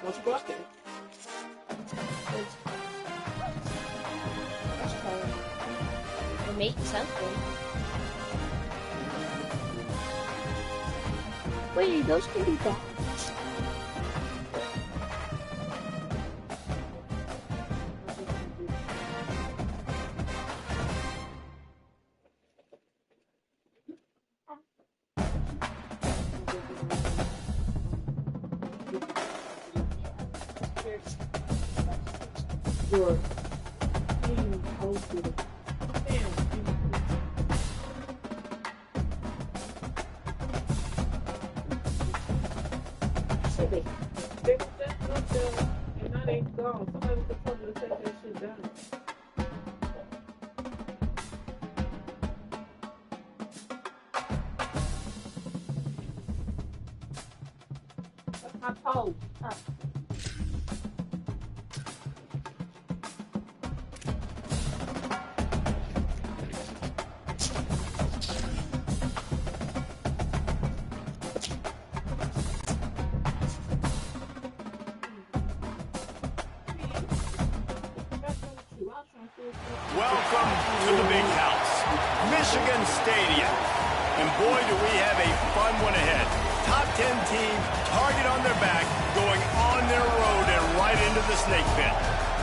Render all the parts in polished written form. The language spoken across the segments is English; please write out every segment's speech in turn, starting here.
What's go up there? We're making something. Wait, those can be bad. Sure. They put that up there and now they gone. Somebody was supposed to take that shit down. That's my toe. Welcome to the big house, Michigan Stadium. And boy, do we have a fun one ahead. Top 10 team, target on their back, going on their road and right into the snake pit.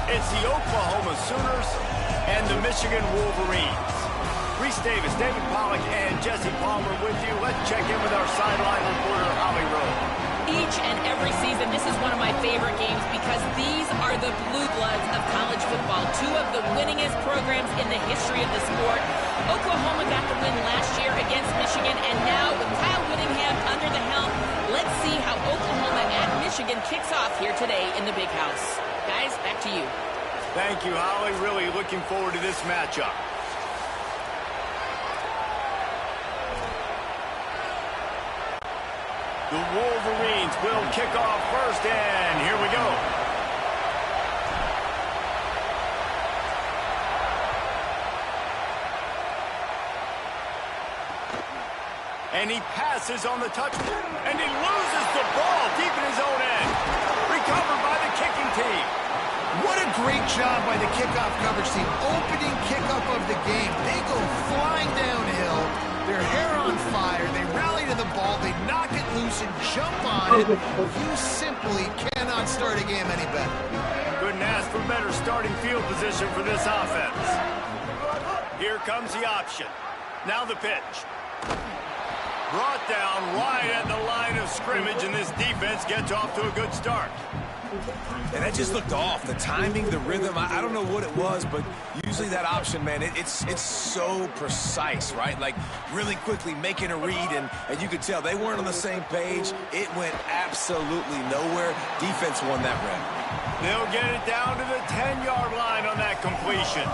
It's the Oklahoma Sooners and the Michigan Wolverines. Reese Davis, David Pollack, and Jesse Palmer with you. Let's check in with our sideline reporter, Holly Rowe. Each and every season, this is one of my favorite games because these are the blue bloods of college football. Two of the winningest programs in the history of the sport. Oklahoma got the win last year against Michigan, and now with Kyle Whittingham under the helm, let's see how Oklahoma and Michigan kicks off here today in the big house. Guys, back to you. Thank you, Holly. Really looking forward to this matchup. The Wolverines will kick off first, and here we go. And he passes on the touch, and he loses the ball deep in his own end. Recovered by the kicking team. What a great job by the kickoff coverage team. Opening kickoff of the game. They go flying downhill. Their hair on fire. They rally to the ball. They knock it loose and jump on it. You simply cannot start a game any better. Couldn't ask for better starting field position for this offense. Here comes the option. Now the pitch. Brought down right at the line of scrimmage, and this defense gets off to a good start. And that just looked off. The timing, the rhythm, I don't know what it was, but usually that option, man, it's so precise, right? Like really quickly making a read, and you could tell they weren't on the same page. It went absolutely nowhere. Defense won that round. They'll get it down to the 10-yard line on that completion.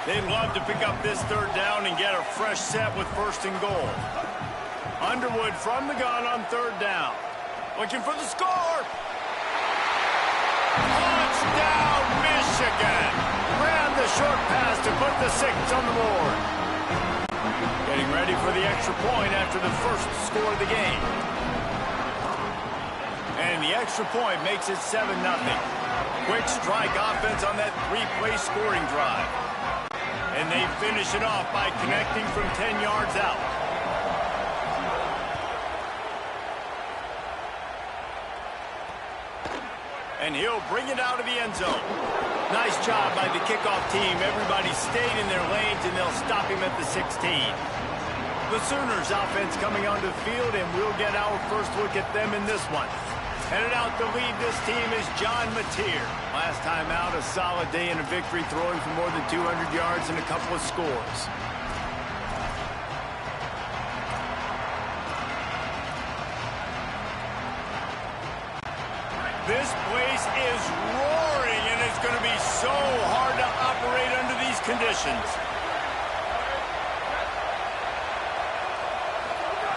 They'd love to pick up this third down and get a fresh set with first and goal. Underwood from the gun on third down. Looking for the score. Touchdown, Michigan! Ran the short pass to put the 6 on the board. Getting ready for the extra point after the first score of the game. And the extra point makes it 7-0. Quick strike offense on that 3-play scoring drive. And they finish it off by connecting from 10 yards out. And he'll bring it out of the end zone. Nice job by the kickoff team. Everybody stayed in their lanes, and they'll stop him at the 16. The Sooners offense coming onto the field, and we'll get our first look at them in this one. Headed out to lead this team is John Mateer. Last time out, a solid day in a victory, throwing for more than 200 yards and a couple of scores. This place is roaring, and it's going to be so hard to operate under these conditions.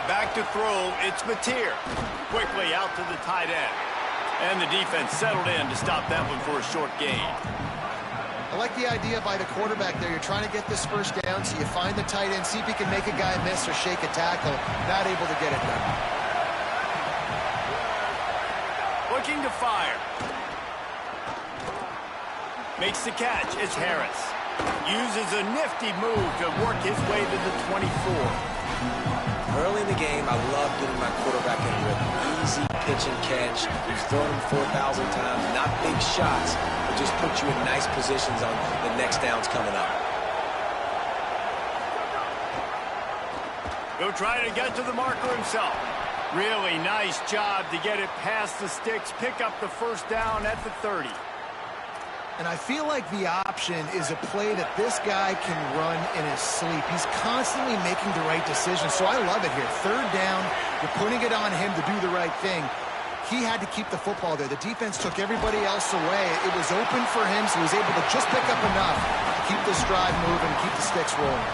Back to throw, it's Mateer. Quickly out to the tight end. And the defense settled in to stop that one for a short gain. I like the idea by the quarterback there. You're trying to get this first down, so you find the tight end, see if he can make a guy miss or shake a tackle. Not able to get it done. Looking to fire. Makes the catch. It's Harris. Uses a nifty move to work his way to the 24. Early in the game, I love getting my quarterback in rhythm. Easy pitch and catch. You've thrown him 4,000 times. Not big shots, but just put you in nice positions on the next downs coming up. He'll try to get to the marker himself. Really nice job to get it past the sticks, pick up the first down at the 30. And I feel like the option is a play that this guy can run in his sleep. He's constantly making the right decision, so I love it here. Third down, you're putting it on him to do the right thing. He had to keep the football there. The defense took everybody else away. It was open for him, so he was able to just pick up enough to keep this drive moving, keep the sticks rolling.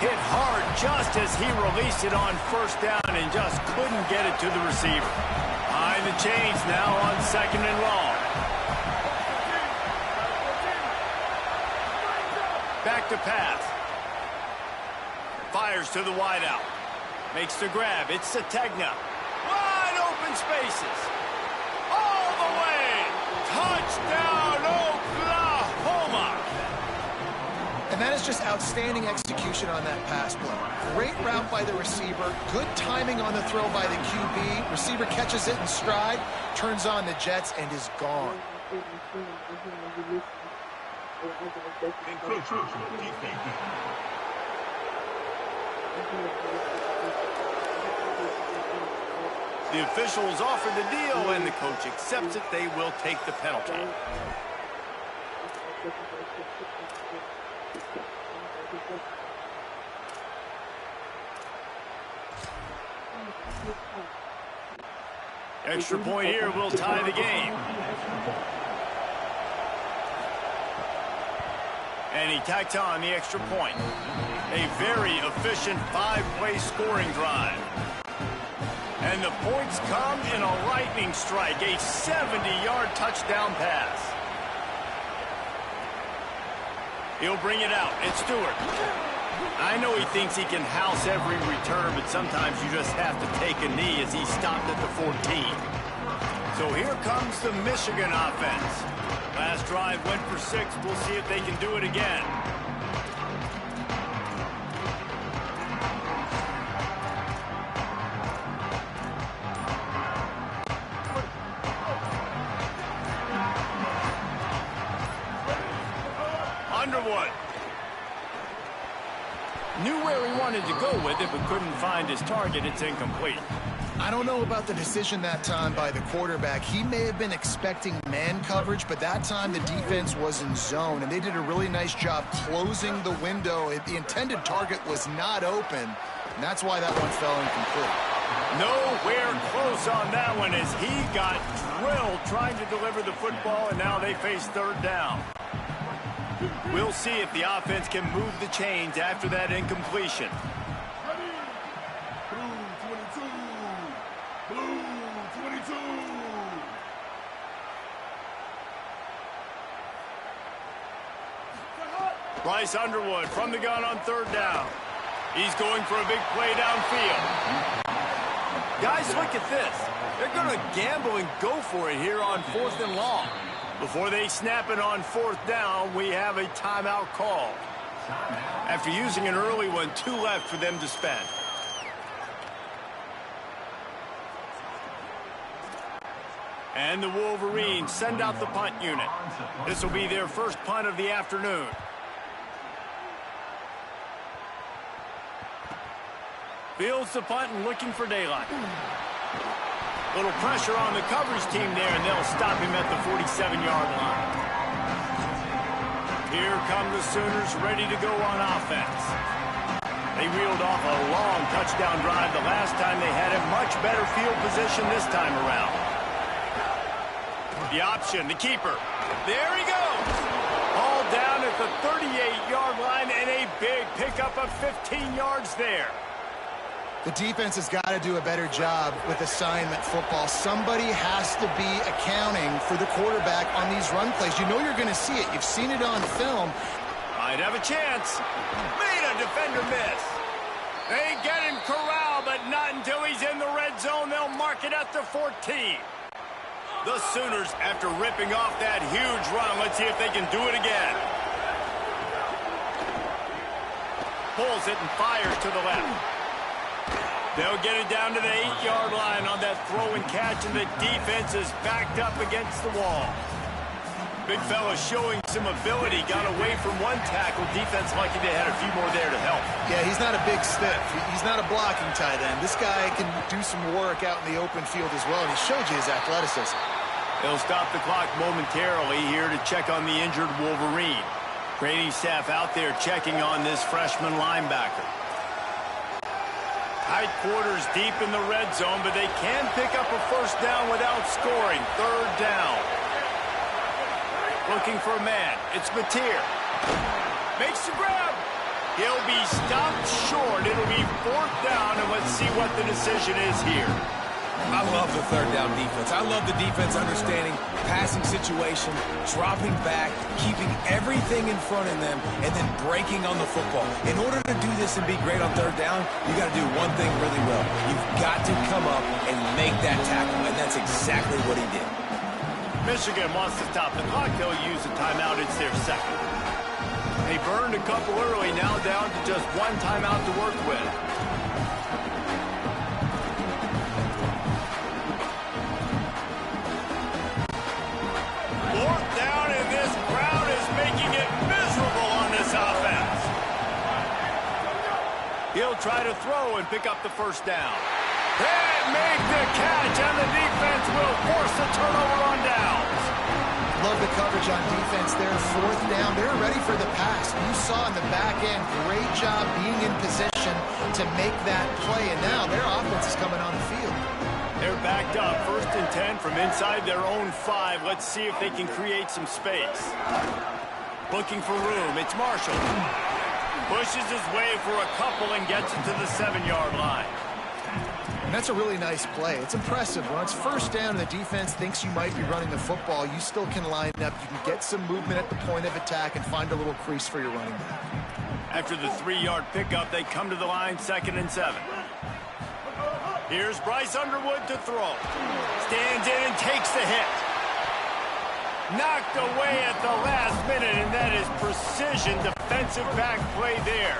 Hit hard just as he released it on first down and just couldn't get it to the receiver. Behind the chains now on 2nd and long. Back to pass. Fires to the wideout. Makes the grab. It's Sategna. Wide open spaces. All the way. Touchdown, Oklahoma. And that is just outstanding execution on that pass play. Great route by the receiver. Good timing on the throw by the QB. Receiver catches it in stride, turns on the jets, and is gone. The officials offer the deal, and the coach accepts it. They will take the penalty. Extra point here will tie the game. And he tacked on the extra point. A very efficient 5-play scoring drive. And the points come in a lightning strike, a 70-yard touchdown pass. He'll bring it out. It's Stewart. I know he thinks he can house every return, but sometimes you just have to take a knee as he stopped at the 14. So here comes the Michigan offense. Last drive went for 6. We'll see if they can do it again. Underwood. Knew where he wanted to go with it, but couldn't find his target. It's incomplete. I don't know about the decision that time by the quarterback. He may have been expecting man coverage, but that time the defense was in zone, and they did a really nice job closing the window. The intended target was not open, and that's why that one fell incomplete. Nowhere close on that one as he got drilled trying to deliver the football, and now they face third down. We'll see if the offense can move the chains after that incompletion. Bryce Underwood from the gun on third down. He's going for a big play downfield. Guys, look at this. They're going to gamble and go for it here on 4th and long. Before they snap it on 4th down, we have a timeout call. After using an early one, 2 left for them to spend. And the Wolverines send out the punt unit. This will be their first punt of the afternoon. Fields the punt and looking for daylight. Little pressure on the coverage team there, and they'll stop him at the 47-yard line. Here come the Sooners ready to go on offense. They reeled off a long touchdown drive the last time they had a much better field position this time around. The option, the keeper. There he goes. All down at the 38-yard line, and a big pickup of 15 yards there. The defense has got to do a better job with assignment football. Somebody has to be accounting for the quarterback on these run plays. You know you're going to see it. You've seen it on film. Might have a chance. Made a defender miss. They get him corralled, but not until he's in the red zone. They'll mark it at the 14. The Sooners, after ripping off that huge run, let's see if they can do it again. Pulls it and fires to the left. They'll get it down to the 8-yard line on that throw and catch, and the defense is backed up against the wall. Big fella showing some ability, got away from one tackle. Defense lucky they had a few more there to help. Yeah, he's not a big stiff. He's not a blocking tight end. This guy can do some work out in the open field as well, and he showed you his athleticism. They'll stop the clock momentarily here to check on the injured Wolverine. Training staff out there checking on this freshman linebacker. Tight quarters deep in the red zone, but they can pick up a first down without scoring. Third down. Looking for a man. It's Mateer. Makes the grab. He'll be stopped short. It'll be fourth down, and let's see what the decision is here. I love the third down defense. I love the defense understanding passing situation, dropping back, keeping everything in front of them, and then breaking on the football. In order to do this and be great on third down, you got to do one thing really well. You've got to come up and make that tackle, and that's exactly what he did. Michigan wants to stop the clock. They'll use a timeout. It's their second. They burned a couple early, now down to just one timeout to work with. Fourth down, and this crowd is making it miserable on this offense. He'll try to throw and pick up the first down. They make the catch, and the defense will force a turnover on downs. Love the coverage on defense there. Fourth down. They're ready for the pass. You saw in the back end, great job being in position to make that play, and now their offense is coming on the field. They're backed up, 1st and 10 from inside their own 5. Let's see if they can create some space. Looking for room, it's Marshall. Pushes his way for a couple and gets it to the 7-yard line. And that's a really nice play. It's impressive. When it's first down and the defense thinks you might be running the football, you still can line up. You can get some movement at the point of attack and find a little crease for your running back. After the 3-yard pickup, they come to the line, 2nd and 7. Here's Bryce Underwood to throw. Stands in and takes the hit. Knocked away at the last minute, and that is precision defensive back play there.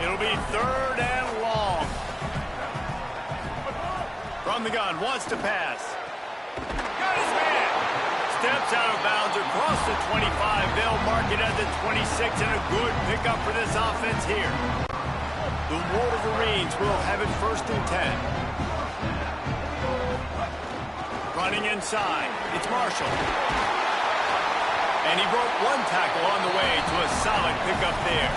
It'll be 3rd and long. From the gun, wants to pass. Got his man. Steps out of bounds across the 25. They'll mark it at the 26, and a good pickup for this offense here. The Wolverines will have it 1st and 10. Running inside, it's Marshall. And he broke one tackle on the way to a solid pickup there.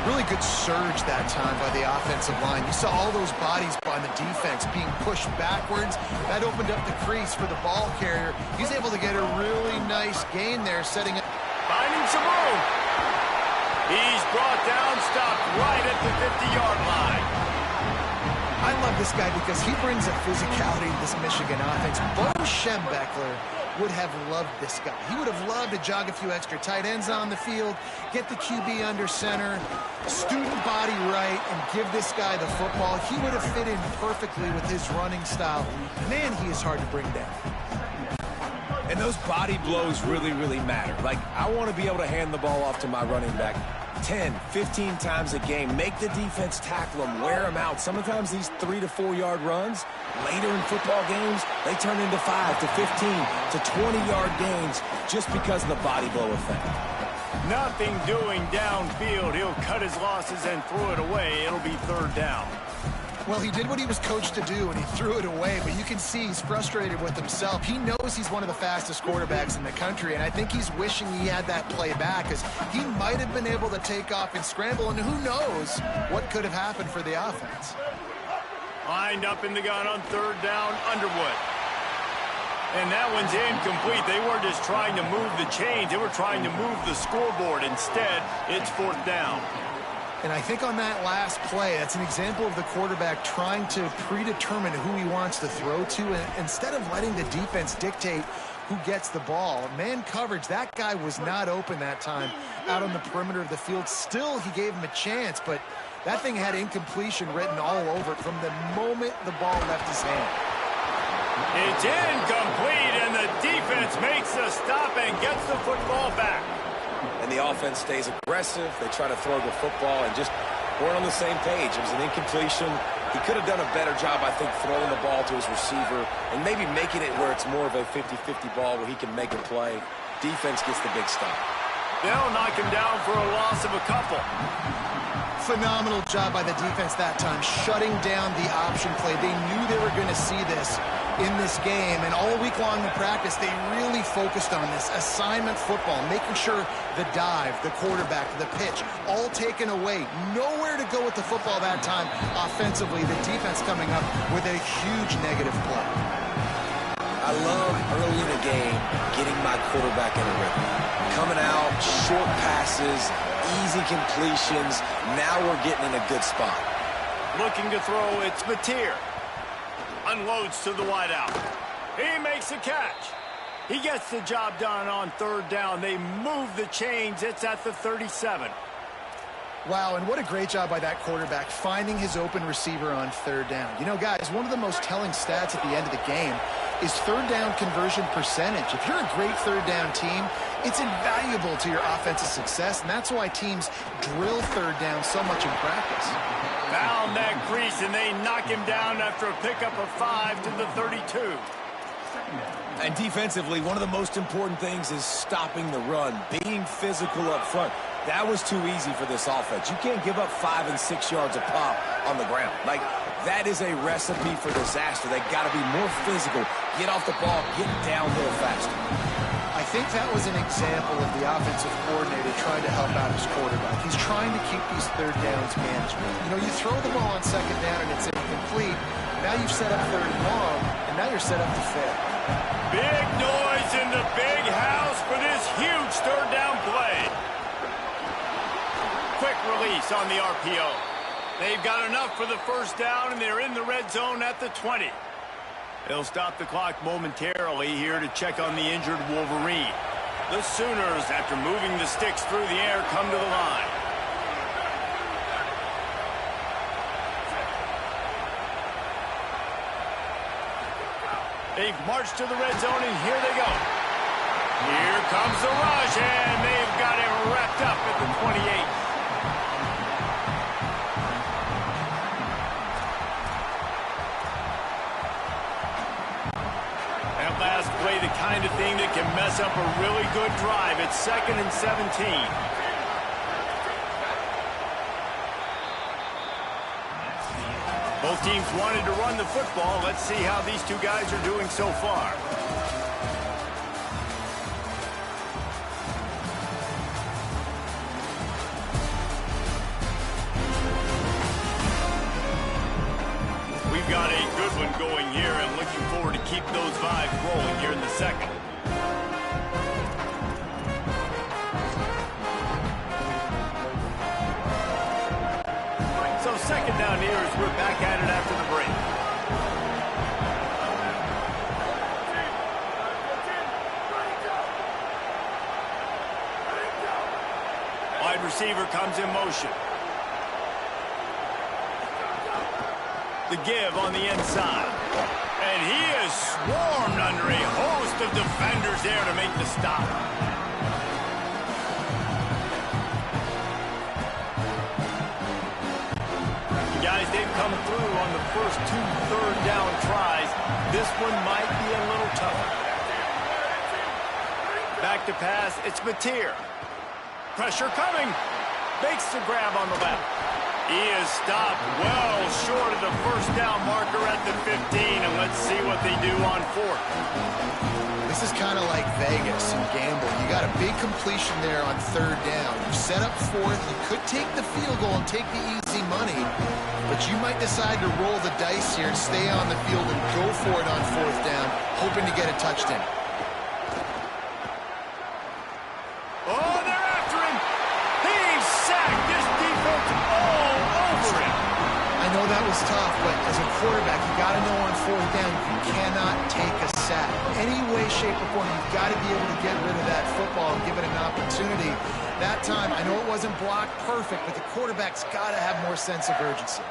Really good surge that time by the offensive line. You saw all those bodies by the defense being pushed backwards. That opened up the crease for the ball carrier. He's able to get a really nice gain there, setting up. Finding some room. He's brought down, stopped right at the 50-yard line. I love this guy because he brings a physicality to this Michigan offense. Bo Schembechler would have loved this guy. He would have loved to jog a few extra tight ends on the field, get the QB under center, student body right, and give this guy the football. He would have fit in perfectly with his running style. Man, he is hard to bring down. And those body blows really, really matter. Like, I want to be able to hand the ball off to my running back 10, 15 times a game. Make the defense tackle them, wear them out. Sometimes these 3 to 4 yard runs, later in football games, they turn into 5 to 15 to 20-yard gains just because of the body blow effect. Nothing doing downfield. He'll cut his losses and throw it away. It'll be 3rd down. Well, he did what he was coached to do, and he threw it away, but you can see he's frustrated with himself. He knows he's one of the fastest quarterbacks in the country, and I think he's wishing he had that play back, because he might have been able to take off and scramble, and who knows what could have happened for the offense. Lined up in the gun on 3rd down, Underwood. And that one's incomplete. They weren't just trying to move the chains. They were trying to move the scoreboard. Instead, it's 4th down. And I think on that last play, that's an example of the quarterback trying to predetermine who he wants to throw to, and instead of letting the defense dictate who gets the ball. Man coverage, that guy was not open that time out on the perimeter of the field. Still, he gave him a chance, but that thing had incompletion written all over it from the moment the ball left his hand. It's incomplete, and the defense makes the stop and gets the football back. And the offense stays aggressive. They try to throw the football and just weren't on the same page. It was an incompletion. He could have done a better job, I think, throwing the ball to his receiver and maybe making it where it's more of a 50-50 ball where he can make a play. Defense gets the big stop. They'll knock him down for a loss of a couple. Phenomenal job by the defense that time, shutting down the option play. They knew they were going to see this in this game, and all week long in practice, they really focused on this assignment football, making sure the dive, the quarterback, the pitch, all taken away. Nowhere to go with the football that time offensively. The defense coming up with a huge negative play. I love early in the game getting my quarterback in a rhythm. Coming out, short passes, easy completions. Now we're getting in a good spot. Looking to throw, it's Mateer. Unloads to the wideout. He makes a catch. He gets the job done on third down. They move the chains. It's at the 37. Wow, and what a great job by that quarterback finding his open receiver on third down. You know, guys, one of the most telling stats at the end of the game is third down conversion percentage. If you're a great third down team, it's invaluable to your offensive success, and that's why teams drill third down so much in practice. Found that crease, and they knock him down after a pickup of 5 to the 32. And defensively, one of the most important things is stopping the run, being physical up front. That was too easy for this offense. You can't give up 5 and 6 yards a pop on the ground. Like, that is a recipe for disaster. They got to be more physical, get off the ball, get downhill faster. I think that was an example of the offensive coordinator trying to help out his quarterback. He's trying to keep these third downs manageable. You know, you throw the ball on second down and it's incomplete. Now you've set up third and long, and now you're set up to fail. Big noise in the big house for this huge third down play. Quick release on the RPO. They've got enough for the first down, and they're in the red zone at the 20. They'll stop the clock momentarily here to check on the injured Wolverine. The Sooners, after moving the sticks through the air, come to the line. They've marched to the red zone, and here they go. Here comes the rush, and they've got him wrapped up at the 28. Last play, the kind of thing that can mess up a really good drive. It's 2nd and 17. Both teams wanted to run the football. Let's see how these two guys are doing so far. We've got a good one going here, and looking forward to keep those vibes rolling here in the second. So second down here as we're back at it after the break. Wide receiver comes in motion. The give on the inside. And he is swarmed under a host of defenders there to make the stop. Guys, they've come through on the first 2 third down tries. This one might be a little tougher. Back to pass, it's Mateer. Pressure coming. Makes the grab on the left. He is stopped well short of the first down marker at the 15, and let's see what they do on 4th. This is kind of like Vegas and gambling. You got a big completion there on third down. You set up 4th. You could take the field goal and take the easy money, but you might decide to roll the dice here and stay on the field and go for it on 4th down, hoping to get a touchdown. Oh, they're after him. He's sacked. This defense that was tough, but as a quarterback, you got to know on fourth down, you cannot take a sack. Any way, shape, or form, you've got to be able to get rid of that football and give it an opportunity. That time, I know it wasn't blocked perfect, but the quarterback's got to have more sense of urgency.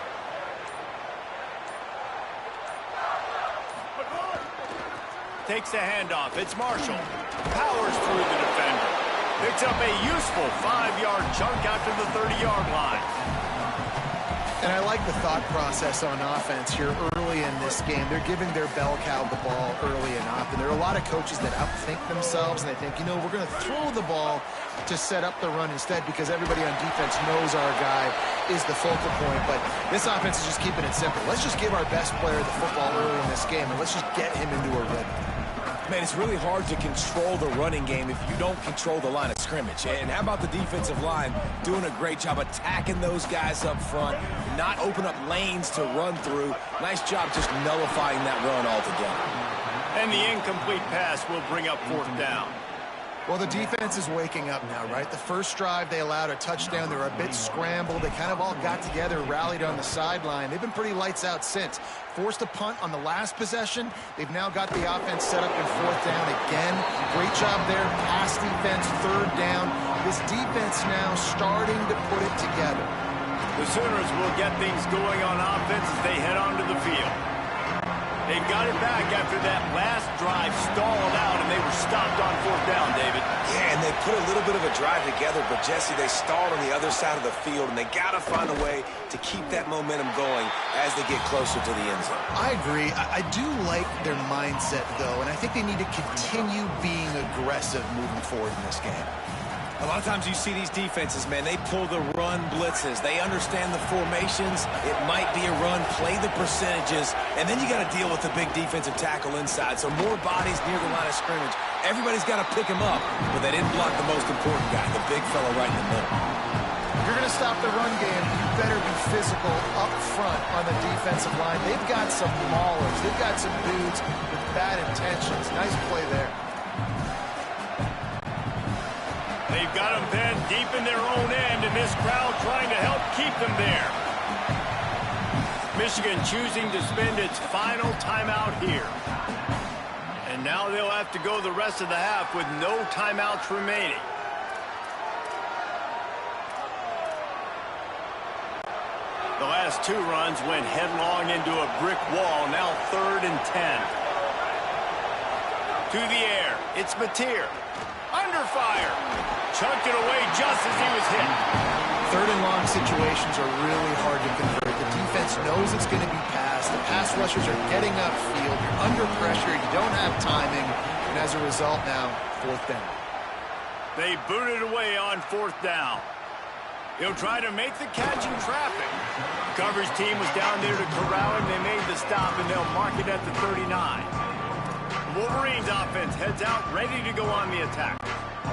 Takes the handoff. It's Marshall. Powers through the defender. Picks up a useful 5-yard chunk out to the 30-yard line. And I like the thought process on offense here early in this game. They're giving their bell cow the ball early enough. And there are a lot of coaches that outthink themselves, and they think, you know, we're going to throw the ball to set up the run instead because everybody on defense knows our guy is the focal point. But this offense is just keeping it simple. Let's just give our best player the football early in this game, and let's just get him into a rhythm. Man, it's really hard to control the running game if you don't control the line of scrimmage. And how about the defensive line doing a great job attacking those guys up front, not open up lanes to run through. Nice job just nullifying that run altogether. And the incomplete pass will bring up fourth down. Well, the defense is waking up now, right? The first drive, they allowed a touchdown. They were a bit scrambled. They kind of all got together, rallied on the sideline. They've been pretty lights out since. Forced a punt on the last possession. They've now got the offense set up in fourth down again. Great job there. Pass defense, third down. This defense now starting to put it together. The Sooners will get things going on offense as they head onto the field. They've got it back after that last drive stalled out, and they were stopped on fourth down, David. Yeah, and they put a little bit of a drive together, but, Jesse, they stalled on the other side of the field, and they got to find a way to keep that momentum going as they get closer to the end zone. I agree. I do like their mindset, though, and I think they need to continue being aggressive moving forward in this game. A lot of times you see these defenses, man, they pull the run blitzes. They understand the formations. It might be a run, play the percentages, and then you got to deal with the big defensive tackle inside. So more bodies near the line of scrimmage. Everybody's got to pick him up, but they didn't block the most important guy, the big fella right in the middle. If you're going to stop the run game, you better be physical up front on the defensive line. They've got some maulers. They've got some dudes with bad intentions. Nice play there. They've got them pinned deep in their own end, and this crowd trying to help keep them there. Michigan choosing to spend its final timeout here. And now they'll have to go the rest of the half with no timeouts remaining. The last two runs went headlong into a brick wall. Now 3rd and 10. To the air. It's Mateer. Under fire. Chunked it away just as he was hit. 3rd and long situations are really hard to convert. The defense knows it's going to be passed. The pass rushers are getting upfield. You're under pressure. You don't have timing. And as a result now, 4th down. They booted away on 4th down. He'll try to make the catch in traffic. The coverage team was down there to corral him. They made the stop, and they'll mark it at the 39. The Wolverines offense heads out, ready to go on the attack.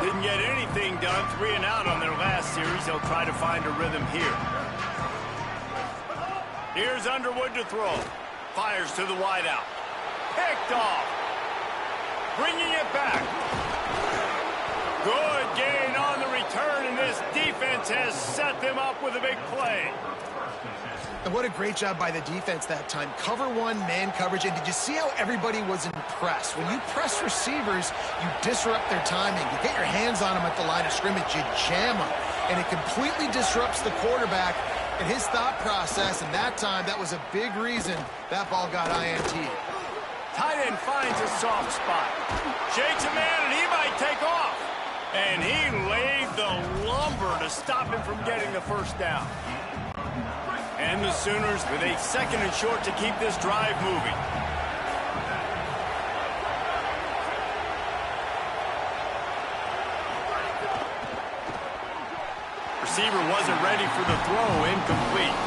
Didn't get anything done, 3 and out on their last series. They'll try to find a rhythm here. Here's Underwood to throw. Fires to the wideout. Picked off. Bringing it back. Good gain on the return, and this defense has set them up with a big play. And what a great job by the defense that time. Cover one, man coverage. And did you see how everybody was impressed? When you press receivers, you disrupt their timing. You get your hands on them at the line of scrimmage. You jam them. And it completely disrupts the quarterback and his thought process. And that time, that was a big reason that ball got INT. Tight end finds a soft spot. Shakes a man, and he might take off. And he laid the lumber to stop him from getting the first down. And the Sooners with a 2nd and short to keep this drive moving. Receiver wasn't ready for the throw, incomplete.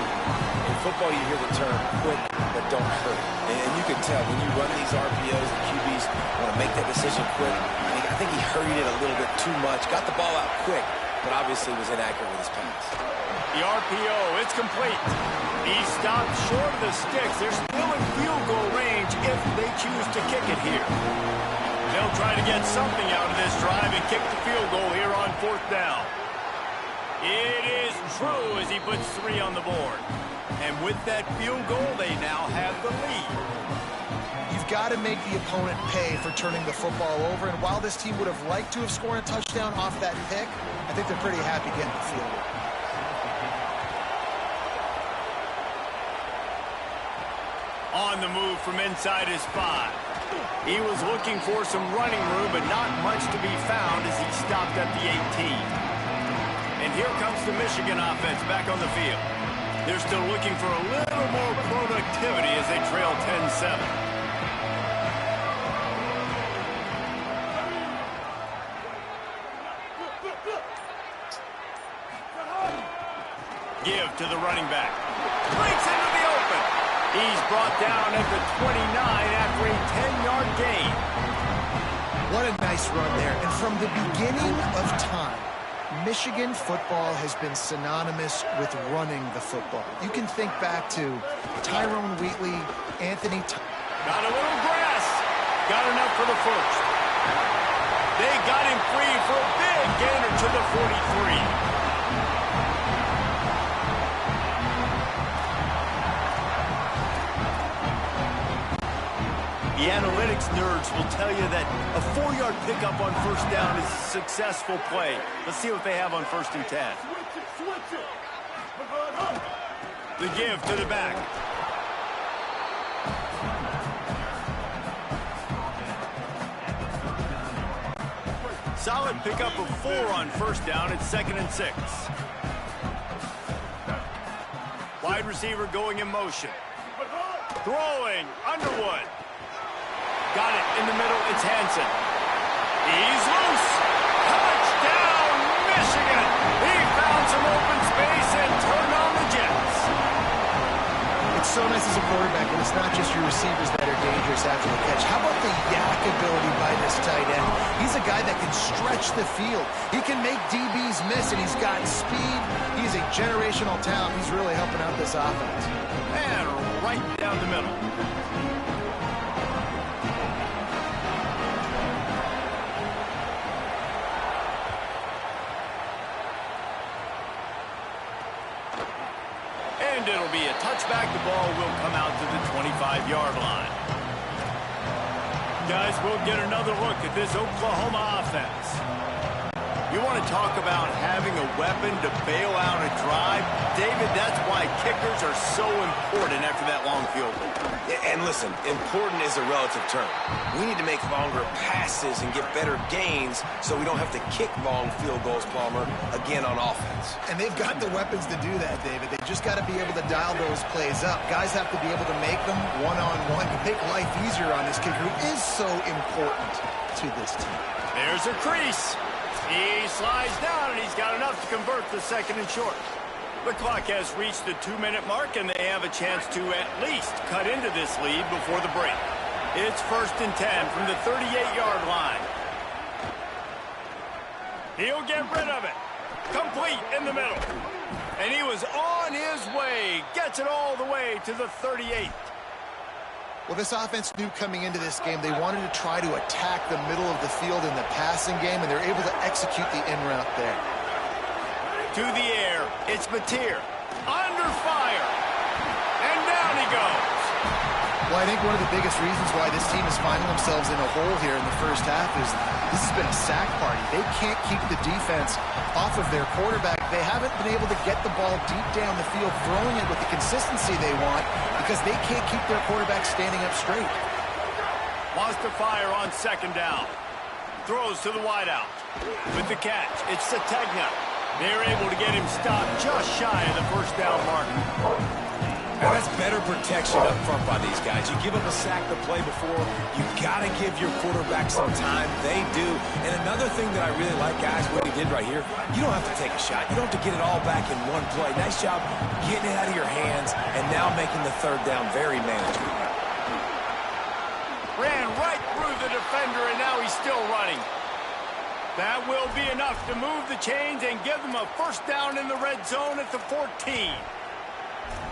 In football, you hear the term quick but don't hurt. And you can tell when you run these RPOs, the QBs want to make that decision quick. I think he hurried it a little bit too much, got the ball out quick, but obviously was inaccurate with his pass. The RPO, it's complete. He stopped short of the sticks. They're still in field goal range if they choose to kick it here. They'll try to get something out of this drive and kick the field goal here on 4th down. It is true as he puts 3 on the board. And with that field goal, they now have the lead. You've got to make the opponent pay for turning the football over. And while this team would have liked to have scored a touchdown off that pick, I think they're pretty happy getting the field goal. On the move from inside his 5. He was looking for some running room, but not much to be found as he stopped at the 18. And here comes the Michigan offense back on the field. They're still looking for a little more productivity as they trail 10-7. Give to the running back. Breaks into the open. He's brought down at the 29 after a 10-yard gain. What a nice run there. And from the beginning of time, Michigan football has been synonymous with running the football. You can think back to Tyrone Wheatley, Anthony. Got a little grass. Got enough for the first. They got him free for a big gainer to the 43. The analytics nerds will tell you that a 4-yard pickup on first down is a successful play. Let's see what they have on 1st and 10. The give to the back. Solid pickup of 4 on first down at 2nd and 6. Wide receiver going in motion. Throwing, Underwood. Got it in the middle, it's Hansen. He's loose. Touchdown, Michigan. He found some open space and turned on the Jets. It's so nice as a quarterback when it's not just your receivers that are dangerous after the catch. How about the yak ability by this tight end? He's a guy that can stretch the field. He can make DBs miss, and he's got speed. He's a generational talent. He's really helping out this offense. And right down the middle. And it'll be a touchback. The ball will come out to the 25-yard line. Guys, we'll get another look at this Oklahoma offense. You want to talk about having a weapon to bail out a drive? David, that's why kickers are so important after that long field goal. And listen, important is a relative term. We need to make longer passes and get better gains so we don't have to kick long field goals, Palmer, again on offense. And they've got the weapons to do that, David. They just got to be able to dial those plays up. Guys have to be able to make them one-on-one to make life easier on this kicker who is so important to this team. There's a crease. He slides down, and he's got enough to convert the 2nd and short. The clock has reached the 2-minute mark, and they have a chance to at least cut into this lead before the break. It's 1st and 10 from the 38-yard line. He'll get rid of it. Complete in the middle. And he was on his way. Gets it all the way to the 38. Well, this offense knew coming into this game they wanted to try to attack the middle of the field in the passing game, and they're able to execute the in route there. To the air, it's Mateer. Under fire. And down he goes. Well, I think one of the biggest reasons why this team is finding themselves in a hole here in the first half is this has been a sack party. They can't keep the defense off of their quarterback. They haven't been able to get the ball deep down the field, throwing it with the consistency they want because they can't keep their quarterback standing up straight. Wants to fire on 2nd down. Throws to the wideout. With the catch, it's Sategna. They're able to get him stopped just shy of the 1st down mark. Now that's better protection up front by these guys. You give them a sack to play before, you got to give your quarterback some time. They do. And another thing that I really like, guys, what he did right here, you don't have to take a shot. You don't have to get it all back in one play. Nice job getting it out of your hands and now making the 3rd down very manageable. Ran right through the defender, and now he's still running. That will be enough to move the chains and give them a 1st down in the red zone at the 14.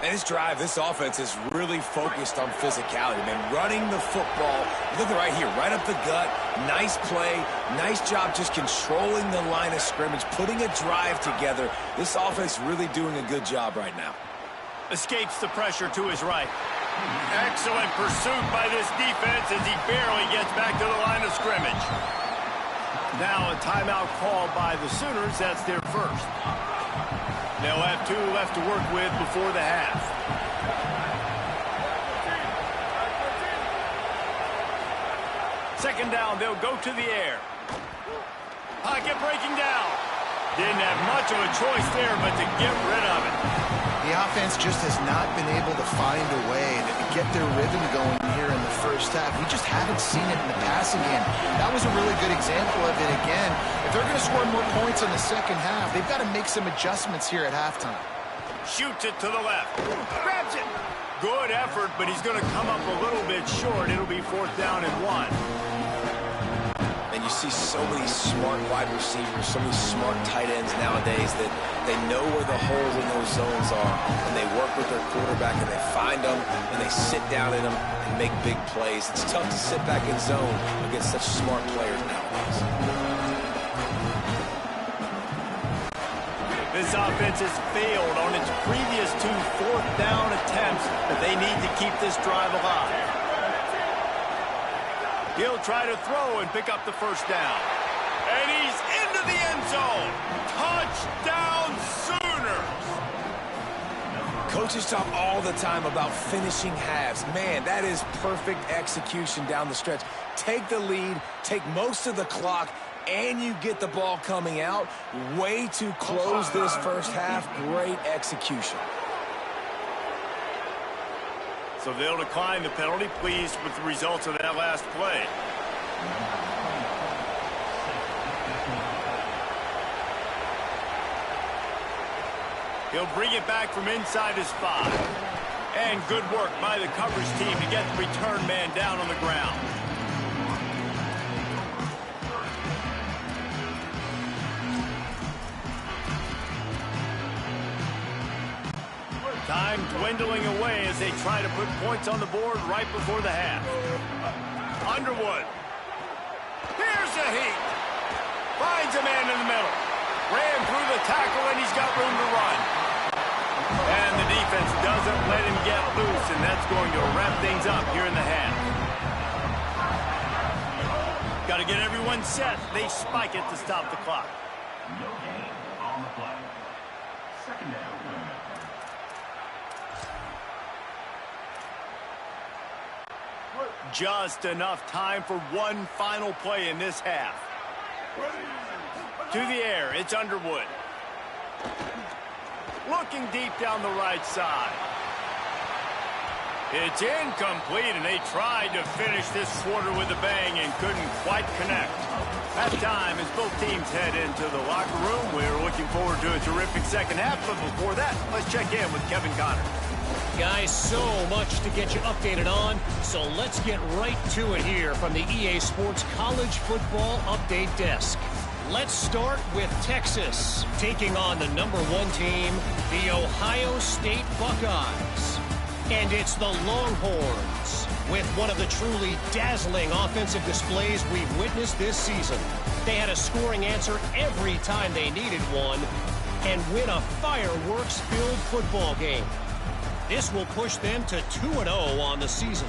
And this drive, this offense is really focused on physicality, man. Running the football. Look at right here, right up the gut. Nice play. Nice job just controlling the line of scrimmage, putting a drive together. This offense really doing a good job right now. Escapes the pressure to his right. Excellent pursuit by this defense as he barely gets back to the line of scrimmage. Now a timeout called by the Sooners. That's their first. They'll have 2 left to work with before the half. Second down, they'll go to the air. Pocket breaking down. Didn't have much of a choice there but to get rid of it. The offense just has not been able to find a way to get their rhythm going here in the first half. We just haven't seen it in the passing game. That was a really good example of it again. If they're going to score more points in the second half, they've got to make some adjustments here at halftime. Shoots it to the left. Grabs it. Good effort, but he's going to come up a little bit short. It'll be 4th down and 1. And you see so many smart wide receivers, so many smart tight ends nowadays that they know where the holes in those zones are, and they work with their quarterback, and they find them, and they sit down in them and make big plays. It's tough to sit back in zone against such smart players nowadays. This offense has failed on its previous 2 4th down attempts, but they need to keep this drive alive. He'll try to throw and pick up the first down. And he's into the end zone. Touchdown, Sooners! Coaches talk all the time about finishing halves. Man, that is perfect execution down the stretch. Take the lead, take most of the clock, and you get the ball coming out. Way to close this first half. Great execution. So they'll decline the penalty, pleased with the results of that last play. He'll bring it back from inside his 5. And good work by the coverage team to get the return man down on the ground. Time dwindling away as they try to put points on the board right before the half. Underwood. Here's a heat. Finds a man in the middle. Ran through the tackle and he's got room to run. And the defense doesn't let him get loose, and that's going to wrap things up here in the half. Got to get everyone set. They spike it to stop the clock. No gain on the play. Second down. Just enough time for one final play in this half. To the air, it's Underwood. Looking deep down the right side. It's incomplete, and they tried to finish this quarter with a bang and couldn't quite connect. Halftime as both teams head into the locker room. We're looking forward to a terrific second half, but before that, let's check in with Kevin Connor. Guys, so much to get you updated on, so let's get right to it here from the EA Sports College Football Update Desk. Let's start with Texas, taking on the #1 team, the Ohio State Buckeyes. And it's the Longhorns, with one of the truly dazzling offensive displays we've witnessed this season. They had a scoring answer every time they needed one, and win a fireworks-filled football game. This will push them to 2-0 on the season.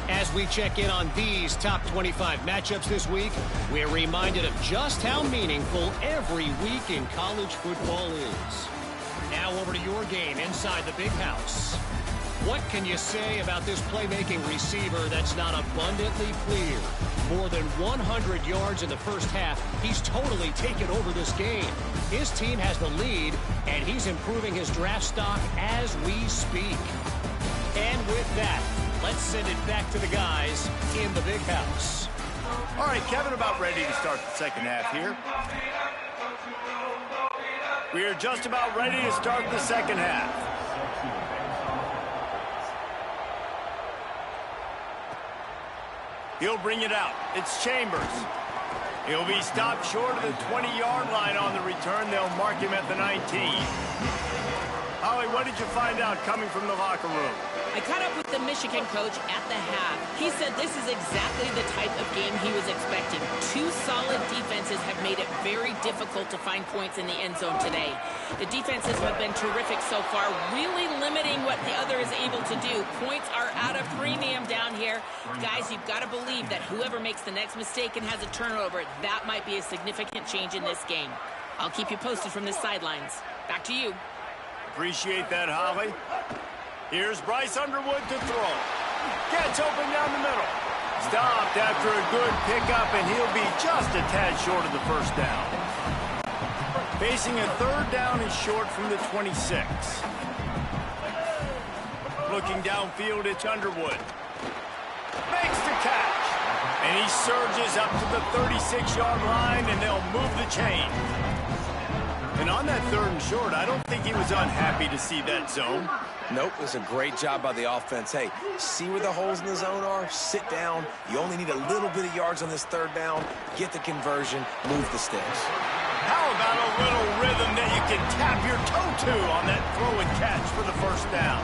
As we check in on these top 25 matchups this week, we're reminded of just how meaningful every week in college football is. Now over to your game inside the Big House. What can you say about this playmaking receiver that's not abundantly clear? More than 100 yards in the first half. He's totally taken over this game. His team has the lead, and he's improving his draft stock as we speak. And with that, let's send it back to the guys in the Big House. All right, Kevin, about ready to start the second half here. We are just about ready to start the second half. He'll bring it out. It's Chambers. He'll be stopped short of the 20-yard line on the return. They'll mark him at the 19. Holly, what did you find out coming from the locker room? I caught up with the Michigan coach at the half. He said this is exactly the type of game he was expecting. Two solid defenses have made it very difficult to find points in the end zone today. The defenses have been terrific so far, really limiting what the other is able to do. Points are at a premium down here. Guys, you've got to believe that whoever makes the next mistake and has a turnover, that might be a significant change in this game. I'll keep you posted from the sidelines. Back to you. Appreciate that, Holly. Here's Bryce Underwood to throw. Gets open down the middle. Stopped after a good pickup, and he'll be just a tad short of the first down. Facing a third down and short from the 26. Looking downfield, it's Underwood. Makes the catch. And he surges up to the 36-yard line, and they'll move the chain. And on that third and short, I don't think he was unhappy to see that zone. Nope, it was a great job by the offense. Hey, see where the holes in the zone are? Sit down. You only need a little bit of yards on this third down. Get the conversion. Move the sticks. How about a little rhythm that you can tap your toe to on that throw and catch for the first down?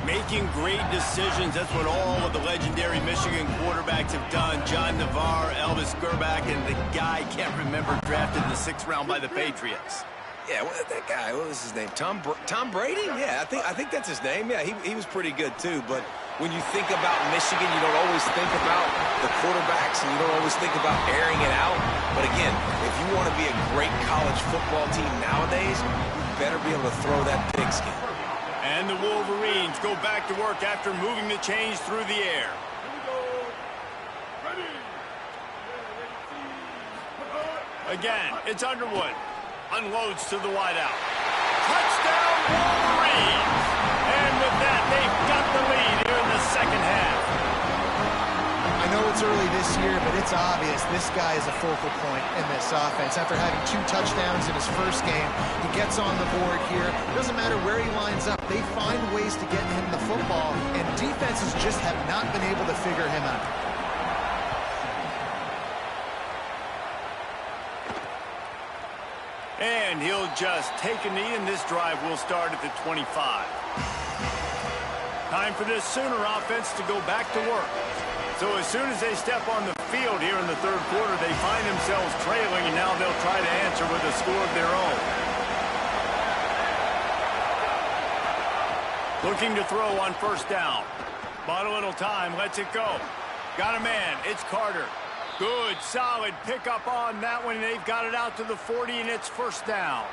Making great decisions. That's what all of the legendary Michigan quarterbacks have done. John Navarre, Elvis Gerbach, and the guy can't remember drafted in the 6th round by the Patriots. Yeah, that guy, what was his name? Tom Brady? Yeah, I think that's his name. Yeah, he was pretty good too. But when you think about Michigan, you don't always think about the quarterbacks, and you don't always think about airing it out. But again, if you want to be a great college football team nowadays, you better be able to throw that pigskin. And the Wolverines go back to work after moving the chains through the air. Again, it's Underwood. Unloads to the wideout. Touchdown, Wolverines! And with that, they've got the lead here in the second half. I know it's early this year, but it's obvious this guy is a focal point in this offense. After having 2 touchdowns in his first game, he gets on the board here. It doesn't matter where he lines up. They find ways to get him the football, and defenses just have not been able to figure him out. And he'll just take a knee, and this drive will start at the 25. Time for this Sooner offense to go back to work. So as soon as they step on the field here in the third quarter, they find themselves trailing, and now they'll try to answer with a score of their own. Looking to throw on first down. Bought a little time, lets it go. Got a man, it's Carter. Good, solid pickup on that one. They've got it out to the 40, and it's first down.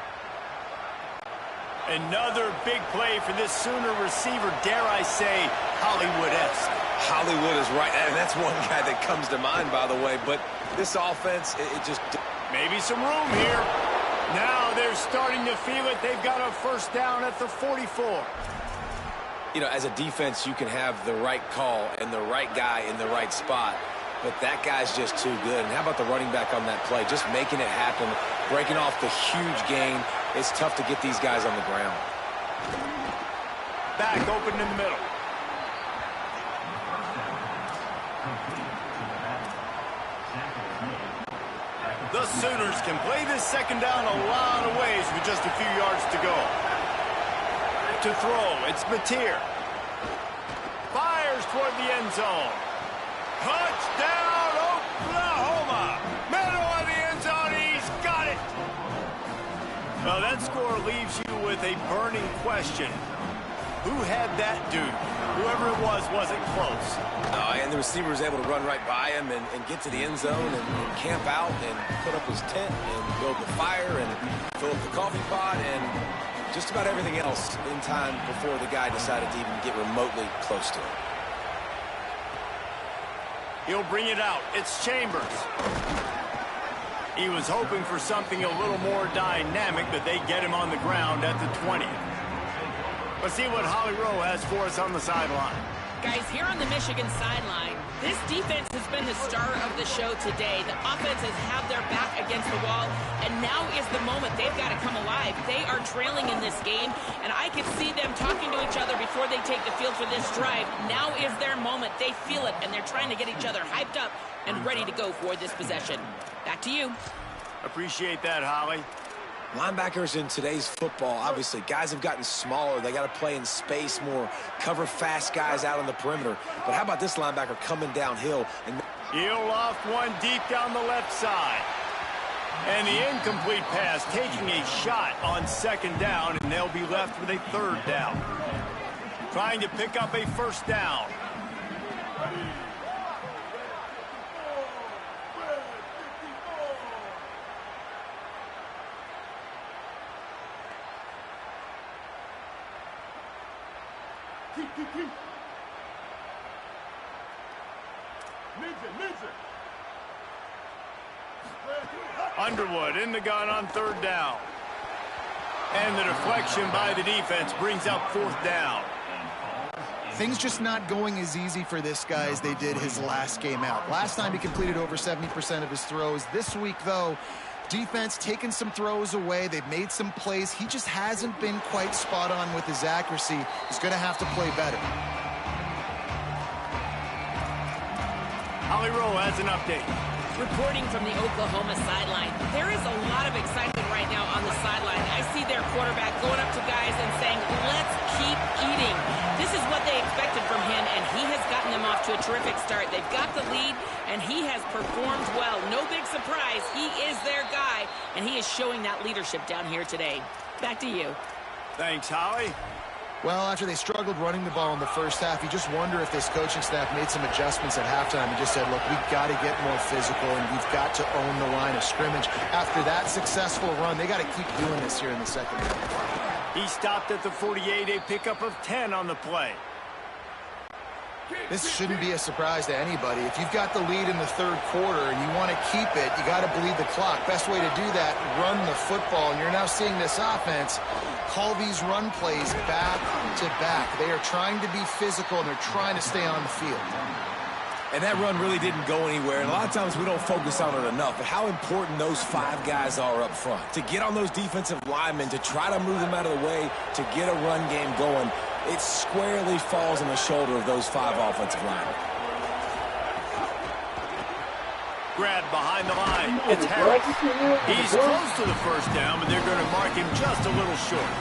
Another big play for this Sooner receiver, dare I say, Hollywood-esque. Hollywood is right, and that's one guy that comes to mind, by the way. But this offense, it just... Maybe some room here. Now they're starting to feel it. They've got a first down at the 44. You know, as a defense, you can have the right call and the right guy in the right spot. But that guy's just too good. And how about the running back on that play? Just making it happen, breaking off the huge gain. It's tough to get these guys on the ground. Back open in the middle. The Sooners can play this second down a lot of ways with just a few yards to go. To throw, it's Mateer. Fires toward the end zone. Touchdown, Oklahoma! Middle of the end zone, he's got it! Well, that score leaves you with a burning question. Who had that dude? Whoever it was wasn't close. And the receiver was able to run right by him and get to the end zone and camp out and put up his tent and build the fire and fill up the coffee pot and just about everything else in time before the guy decided to even get remotely close to him. He'll bring it out. It's Chambers. He was hoping for something a little more dynamic, but they get him on the ground at the 20. Let's see what Holly Rowe has for us on the sideline. Guys, here on the Michigan sideline, this defense has been the star of the show today. The offense has had their back against the wall, and now is the moment. They've got to come alive. They are trailing in this game, and I can see them talking to each other before they take the field for this drive. Now is their moment. They feel it, and they're trying to get each other hyped up and ready to go for this possession. Back to you. Appreciate that, Holly. Linebackers in today's football, obviously, guys have gotten smaller. They got to play in space more, cover fast guys out on the perimeter. But how about this linebacker coming downhill? And he'll loft one deep down the left side. And the incomplete pass taking a shot on second down, and they'll be left with a third down. Trying to pick up a first down. Underwood in the gun on third down. And the deflection by the defense brings up fourth down. Things just not going as easy for this guy as they did his last game out. Last time he completed over 70% of his throws. This week, though, defense taking some throws away. They've made some plays. He just hasn't been quite spot on with his accuracy. He's going to have to play better. Holly Rowe has an update. Reporting from the Oklahoma sideline, there is a lot of excitement right now on the sideline. I see their quarterback going up to guys and saying, let's keep eating. This is what they expected from him, and he has gotten them off to a terrific start. They've got the lead, and he has performed well. No big surprise. He is their guy, and he is showing that leadership down here today. Back to you. Thanks, Holly. Well, after they struggled running the ball in the first half, you just wonder if this coaching staff made some adjustments at halftime and just said, look, we've got to get more physical and we've got to own the line of scrimmage. After that successful run, they got to keep doing this here in the second half. He stopped at the 48, a pickup of 10 on the play. This shouldn't be a surprise to anybody. If you've got the lead in the third quarter and you want to keep it, you got to bleed the clock. Best way to do that, run the football. And you're now seeing this offense call these run plays back to back. They are trying to be physical and they're trying to stay on the field. And that run really didn't go anywhere. And a lot of times we don't focus on it enough. But how important those five guys are up front. To get on those defensive linemen, to try to move them out of the way, to get a run game going, it squarely falls on the shoulder of those five offensive linemen. Grab behind the line. It's Harris. He's close to the first down, but they're going to mark him just a little short.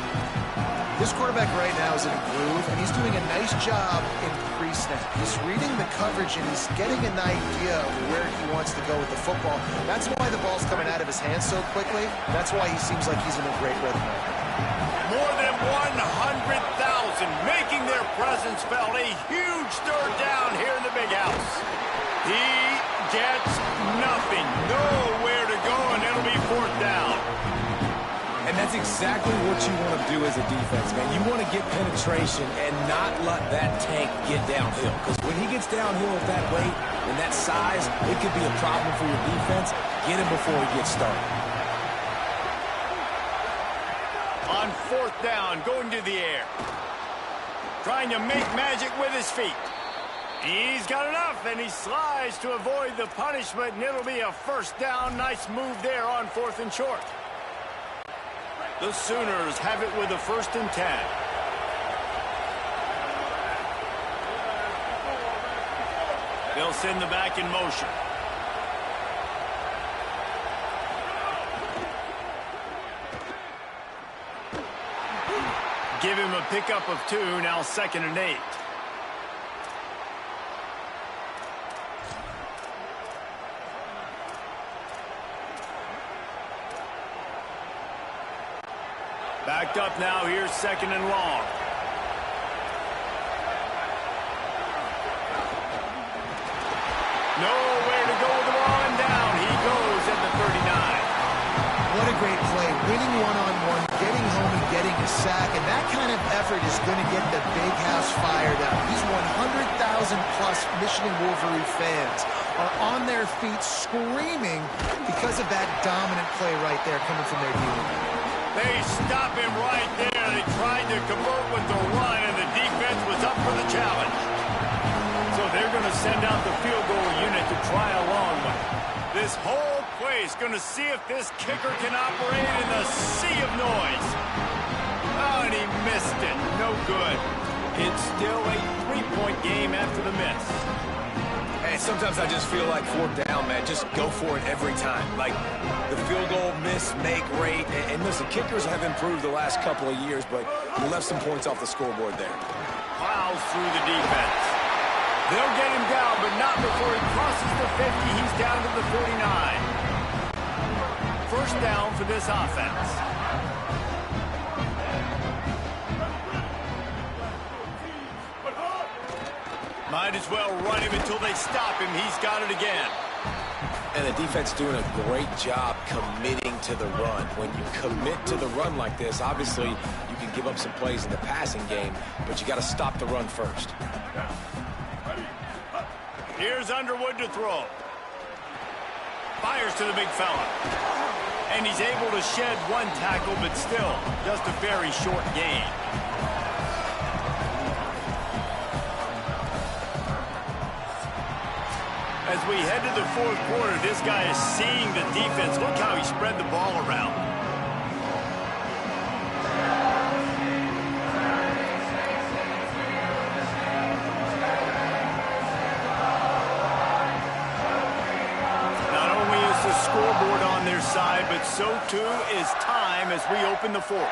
This quarterback right now is in a groove, and he's doing a nice job in pre-snap. He's reading the coverage, and he's getting an idea of where he wants to go with the football. That's why the ball's coming out of his hands so quickly. That's why he seems like he's in a great rhythm. More than 100,000 making their presence felt. A huge third down here in the big house. He gets nothing. Nowhere to go, and it'll be fourth down. And that's exactly what you want to do as a defense, man. You want to get penetration and not let that tank get downhill. Because when he gets downhill with that weight and that size, it could be a problem for your defense. Get him before he gets started. On fourth down, going to the air. Trying to make magic with his feet. He's got enough, and he slides to avoid the punishment, and it'll be a first down. Nice move there on fourth and short. The Sooners have it with a 1st and 10. They'll send the back in motion. Give him a pickup of 2, now 2nd and 8. Backed up now, here's 2nd and long. Nowhere to go with the ball, and down he goes at the 39. What a great play. Winning one-on-one, getting home and getting a sack, and that kind of effort is going to get the big house fired up. These 100,000-plus Michigan Wolverine fans are on their feet screaming because of that dominant play right there coming from their D-line. They stop him right there. They tried to convert with the run, and the defense was up for the challenge. So they're going to send out the field goal unit to try a long one. This whole place going to see if this kicker can operate in the sea of noise. Oh, and he missed it. No good. It's still a 3-point game after the miss. Hey, sometimes I just feel like fourth down, man. Just go for it every time. Like the field goal miss, make, rate, and And listen, kickers have improved the last couple of years, but you left some points off the scoreboard there. Plows through the defense. They'll get him down, but not before he crosses the 50. He's down to the 49. First down for this offense. Might as well run him until they stop him. He's got it again. And the defense doing a great job committing to the run. When you commit to the run like this, obviously you can give up some plays in the passing game, but you got to stop the run first. Here's Underwood to throw. Fires to the big fella. And he's able to shed one tackle, but still just a very short gain. As we head to the fourth quarter, this guy is seeing the defense. Look how he spread the ball around. Not only is the scoreboard on their side, but so too is time as we open the fourth.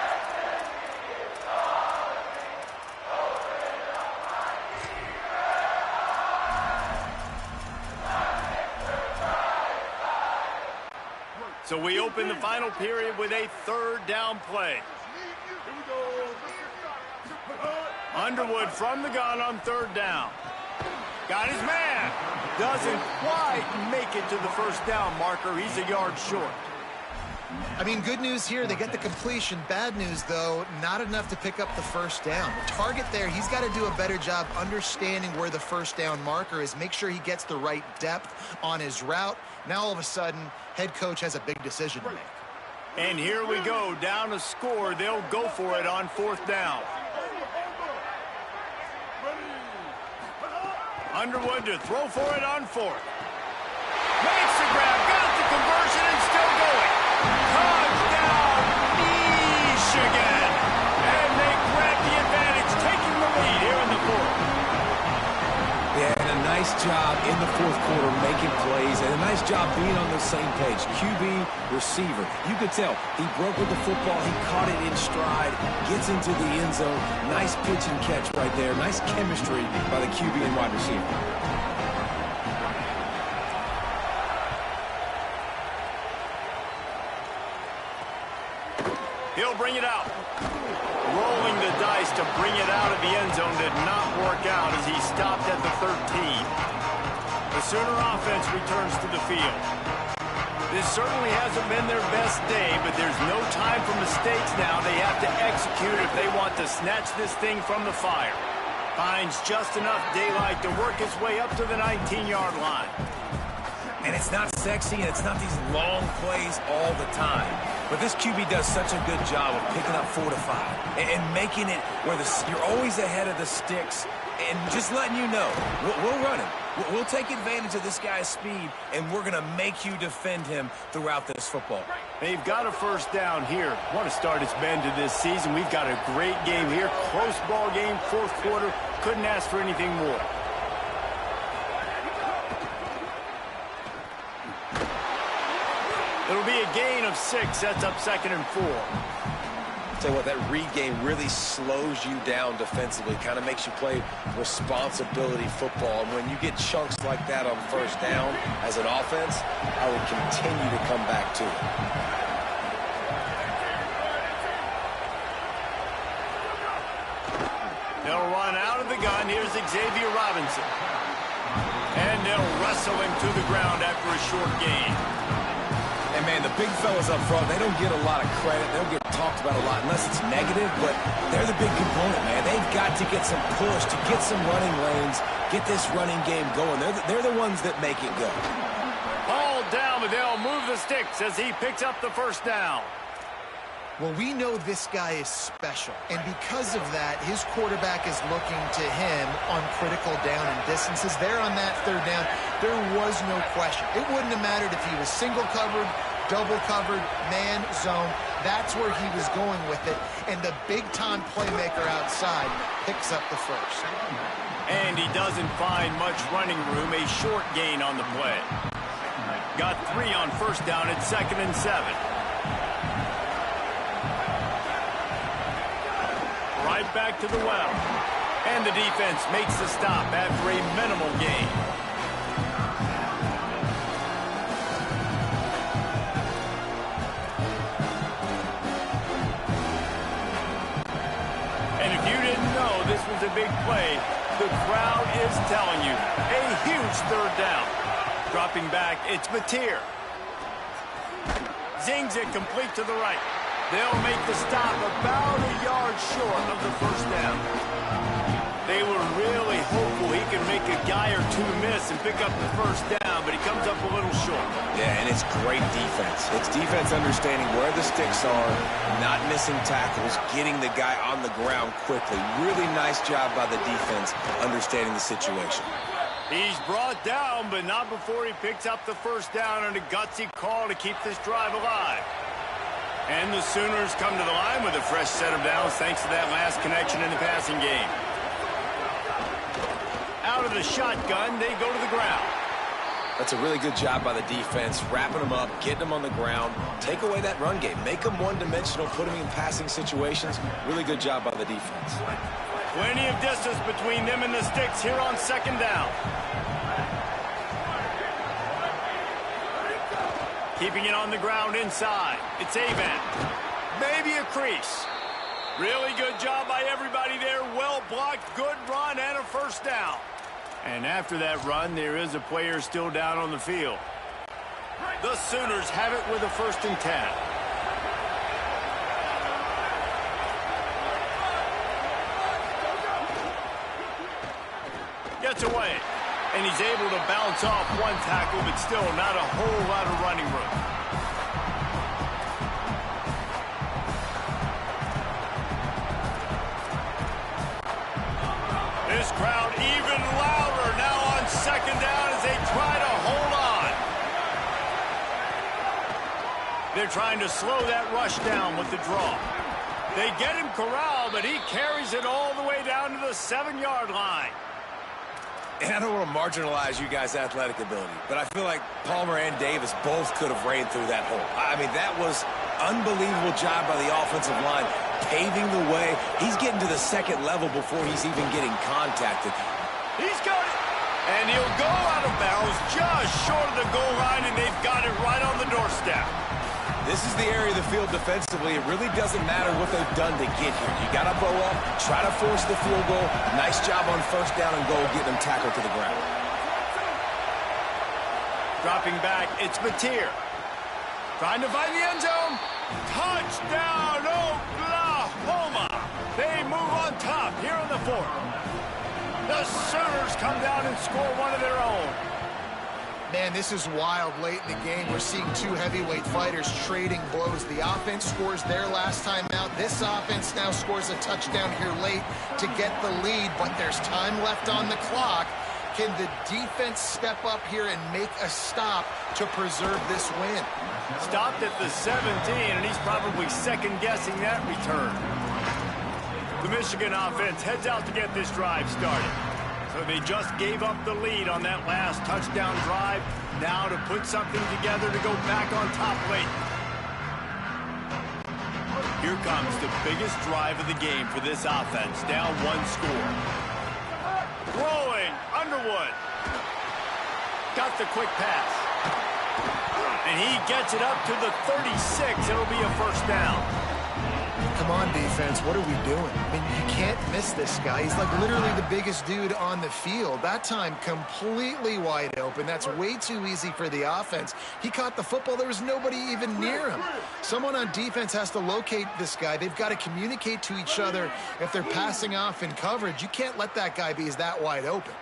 So we open the final period with a third down play. Underwood from the gun on third down. Got his man. Doesn't quite make it to the first down marker. He's a yard short. I mean, good news here, they get the completion. Bad news, though, not enough to pick up the first down. The target there, he's got to do a better job understanding where the first down marker is, make sure he gets the right depth on his route. Now, all of a sudden, head coach has a big decision to make. And here we go, down a score. They'll go for it on fourth down. Underwood to throw for it on fourth. Makes the grab, got the conversion, and still going. Touchdown, Michigan. And they grab the advantage, taking the lead here in the fourth. Yeah, and a nice job in the fourth quarter making plays, and a nice job being on the same page. QB, receiver. You could tell he broke with the football. He caught it in stride, gets into the end zone. Nice pitch and catch right there. Nice chemistry by the QB and wide receiver. He'll bring it out. Rolling the dice to bring it out of the end zone did not work out as he stopped at the 13. The Sooner offense returns to the field. This certainly hasn't been their best day, but there's no time for mistakes now. They have to execute if they want to snatch this thing from the fire. Finds just enough daylight to work his way up to the 19-yard line. And it's not sexy, and it's not these long plays all the time. But this QB does such a good job of picking up 4 to 5 and making it where you're always ahead of the sticks and just letting you know, we'll run him. We'll take advantage of this guy's speed, and we're going to make you defend him throughout this football. They've got a first down here. What a start it's been to this season. We've got a great game here. Close ball game, fourth quarter. Couldn't ask for anything more. It'll be a gain of 6. Sets up 2nd and 4. Tell you what, that read game really slows you down defensively, kind of makes you play responsibility football. And when you get chunks like that on first down as an offense, I would continue to come back to it. They'll run out of the gun. Here's Xavier Robinson. And they'll wrestle him to the ground after a short gain. And, man, the big fellas up front, they don't get a lot of credit. They don't get talked about a lot unless it's negative, but they're the big component, man. They've got to get some push, to get some running lanes, get this running game going. They're the ones that make it go. Ball down, but they'll move the sticks as he picks up the first down. Well, we know this guy is special, and because of that, his quarterback is looking to him on critical down and distances. There on that third down, there was no question. It wouldn't have mattered if he was single covered, double covered, man, zone. That's where he was going with it, and the big-time playmaker outside picks up the first. And he doesn't find much running room, a short gain on the play. Got 3 on first down at 2nd and 7. right back to the well. And the defense makes the stop after a minimal gain. And if you didn't know this was a big play, the crowd is telling you. A huge third down. Dropping back, it's Mateer. Zings it complete to the right. They'll make the stop about a yard short of the first down. They were really hopeful he could make a guy or two miss and pick up the first down, but he comes up a little short. Yeah, and it's great defense. It's defense understanding where the sticks are, not missing tackles, getting the guy on the ground quickly. Really nice job by the defense understanding the situation. He's brought down, but not before he picks up the first down on a gutsy call to keep this drive alive. And the Sooners come to the line with a fresh set of downs thanks to that last connection in the passing game. Out of the shotgun, they go to the ground. That's a really good job by the defense, wrapping them up, getting them on the ground, take away that run game, make them one-dimensional, put them in passing situations. Really good job by the defense. Plenty of distance between them and the sticks here on second down. Keeping it on the ground inside. It's Avant. Maybe a crease. Really good job by everybody there. Well blocked, good run, and a first down. And after that run, there is a player still down on the field. The Sooners have it with a 1st and 10. Gets away. And he's able to bounce off one tackle, but still not a whole lot of running room. This crowd even louder now on second down as they try to hold on. They're trying to slow that rush down with the draw. They get him corralled, but he carries it all the way down to the 7-yard line. And I don't want to marginalize you guys' athletic ability, but I feel like Palmer and Davis both could have ran through that hole. I mean, that was unbelievable job by the offensive line, paving the way. He's getting to the second level before he's even getting contacted. He's got it. And he'll go out of bounds just short of the goal line, and they've got it right on the doorstep. This is the area of the field defensively. It really doesn't matter what they've done to get here. You got to bow up, try to force the field goal. Nice job on first down and goal, getting them tackled to the ground. Dropping back, it's Mateer. Trying to find the end zone. Touchdown, Oklahoma. They move on top here in the 4th. The Sooners come down and score one of their own. Man, this is wild late in the game. We're seeing two heavyweight fighters trading blows. The offense scores their last time out. This offense now scores a touchdown here late to get the lead, but there's time left on the clock. Can the defense step up here and make a stop to preserve this win? Stopped at the 17, and he's probably second-guessing that return. The Michigan offense heads out to get this drive started. So they just gave up the lead on that last touchdown drive. Now to put something together to go back on top late. Here comes the biggest drive of the game for this offense. Down 1 score. Rolling, Underwood. Got the quick pass. And he gets it up to the 36. It'll be a first down. Come on, defense. What are we doing? I mean, you can't miss this guy. He's like literally the biggest dude on the field. That time, completely wide open. That's way too easy for the offense. He caught the football. There was nobody even near him. Someone on defense has to locate this guy. They've got to communicate to each other if they're passing off in coverage. You can't let that guy be that wide open.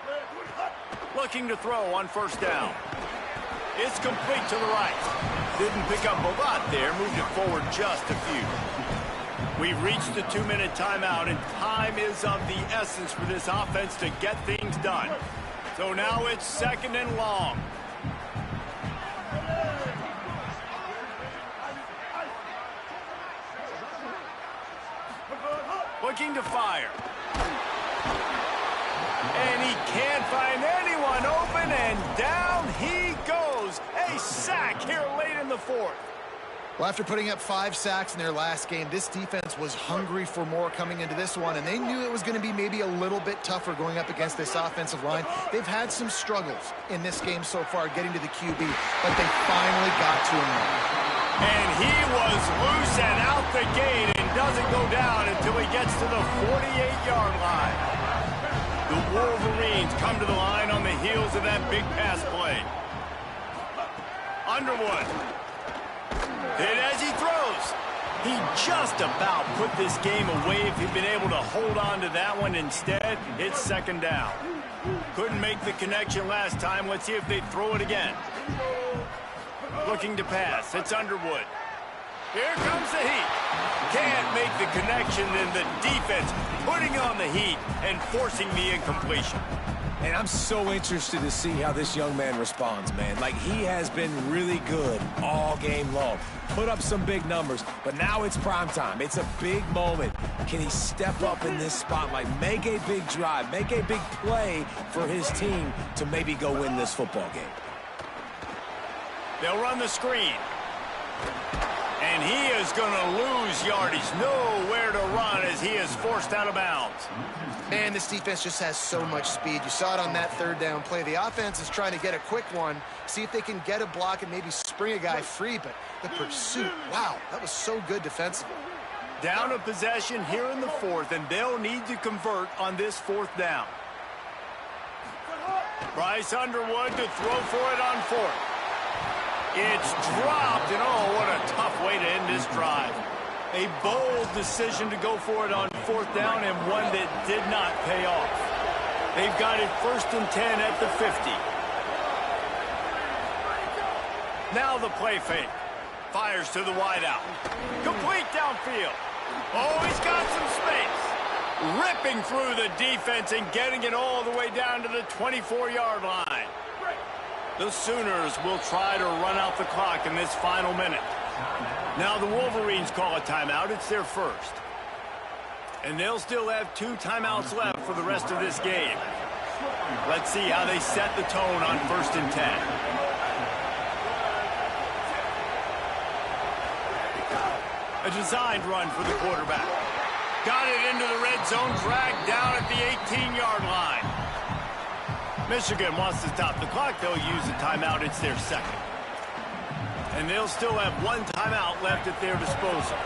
Looking to throw on first down. It's complete to the right. Didn't pick up a lot there. Moved it forward just a few. We've reached the 2-minute timeout, and time is of the essence for this offense to get things done. So now it's 2nd and long. Looking to fire. And he can't find anyone open, and down he goes. A sack here late in the 4th. Well, after putting up 5 sacks in their last game, this defense was hungry for more coming into this one, and they knew it was going to be maybe a little bit tougher going up against this offensive line. They've had some struggles in this game so far getting to the QB, but they finally got to him. And he was loose and out the gate and doesn't go down until he gets to the 48-yard line. The Wolverines come to the line on the heels of that big pass play. Underwood. Hit as he throws. He just about put this game away if he'd been able to hold on to that one. Instead, it's second down. Couldn't make the connection last time. Let's see if they throw it again. Looking to pass. It's Underwood. Here comes the heat. Can't make the connection, then the defense putting on the heat and forcing the incompletion. And I'm so interested to see how this young man responds, man. Like, he has been really good all game long. Put up some big numbers, but now it's prime time. It's a big moment. Can he step up in this spotlight, make a big drive, make a big play for his team to maybe go win this football game? They'll run the screen. And he is going to lose yardage. Nowhere to run as he is forced out of bounds. Man, this defense just has so much speed. You saw it on that third down play. The offense is trying to get a quick one, see if they can get a block and maybe spring a guy free, but the pursuit, wow, that was so good defensively. Down a possession here in the fourth, and they'll need to convert on this fourth down. Bryce Underwood to throw for it on fourth. It's dropped, and oh, what a tough way to end this drive. A bold decision to go for it on fourth down, and one that did not pay off. They've got it 1st and 10 at the 50. Now the play fake. Fires to the wideout. Complete downfield. Oh, he's got some space. Ripping through the defense and getting it all the way down to the 24-yard line. The Sooners will try to run out the clock in this final minute. Now the Wolverines call a timeout. It's their first. And they'll still have 2 timeouts left for the rest of this game. Let's see how they set the tone on 1st and 10. A designed run for the quarterback. Got it into the red zone, dragged down at the 18-yard line. Michigan wants to stop the clock. They'll use a timeout. It's their second. And they'll still have 1 timeout left at their disposal.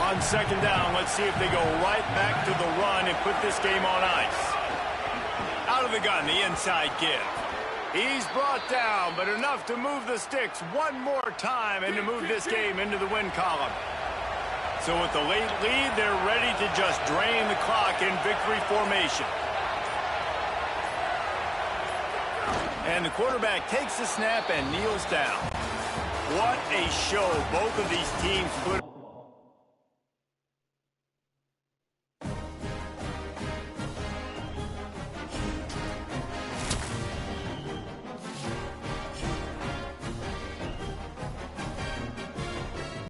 On second down, let's see if they go right back to the run and put this game on ice. Out of the gun, the inside give. He's brought down, but enough to move the sticks one more time and to move this game into the win column. So with the late lead, they're ready to just drain the clock in victory formation. And the quarterback takes the snap and kneels down. What a show both of these teams put